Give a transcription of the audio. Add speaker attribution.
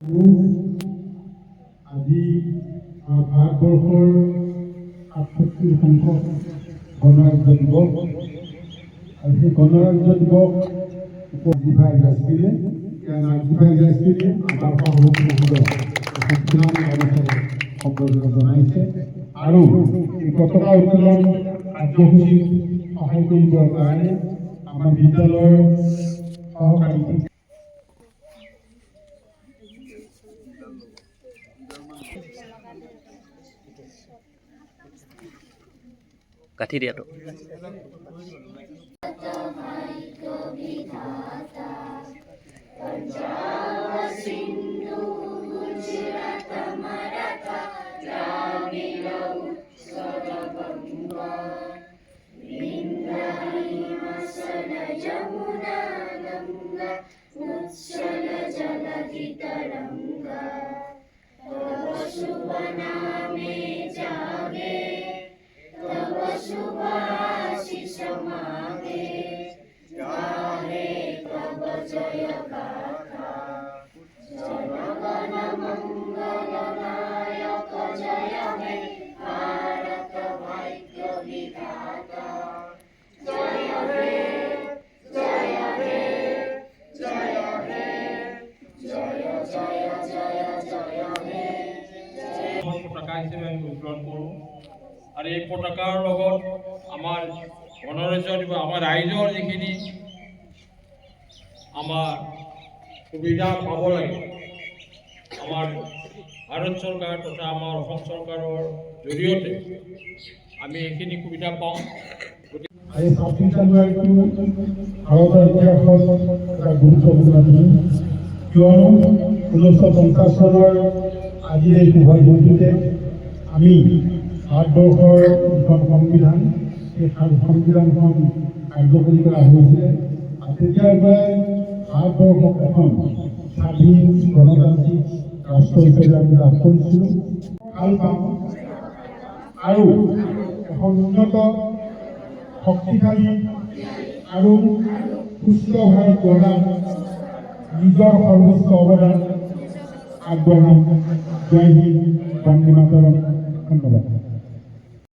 Speaker 1: আজি ভাৰতবৰ্ষৰ ৭৮ সংখ্যক গণৰাজ্য দিৱস আৰু সেই গণৰাজ্য দিৱস উপজিভাই গাছটিৰে নাজিভাই গাছটিৰে আমাৰ সম্বৰ্ধনা জনাইছে আৰু এই পতাকা উত্তোলন কাৰ্যসূচীত সহায় কৰিবৰ কাৰণে আমাৰ বিদ্যালয়ৰ সহকাৰী
Speaker 2: কাঠি দিয়াটো
Speaker 3: পতাকা হিসেবে আমি উত্তোলন কৰোঁ আৰু এই পতাকাৰ লগত আমাৰ গণৰাজ্য দিৱস আমাৰ ৰাইজৰ যিখিনি আমাৰ সুবিধা পাব লাগে আমাৰ ভাৰত চৰকাৰ তথা আমাৰ অসম চৰকাৰৰ জৰিয়তে আমি এইখিনি সুবিধা পাওঁ।
Speaker 1: আৰু ২৬ জানুৱাৰীটো ভাৰতৰ ইতিহাসত এটা গুৰুত্বপূৰ্ণ দিন, কিয়নো ১৯৫০ চনৰ আজিৰ এই শুভ দিনটোতে আমি ভাৰতবৰ্ষৰ যিখন সংবিধান সেই সংবিধানখন কাৰ্যকৰী কৰা হৈছিলে আৰু তেতিয়াৰ পৰাই ভাৰতবৰ্ষক এখন স্বাধীন গণতান্ত্ৰিক ৰাষ্ট্ৰ হিচাপে আমি লাভ কৰিছিলোঁ। ভাল পাওঁ আৰু এখন উন্নত শক্তিশালী আৰু সুস্থ ভাৰত গঢ়াত নিজৰ সৰ্বোচ্চ অৱদান আগবঢ়াম। জয় হিন্দ, বন্দে মাতৰম। ধন্যবাদ।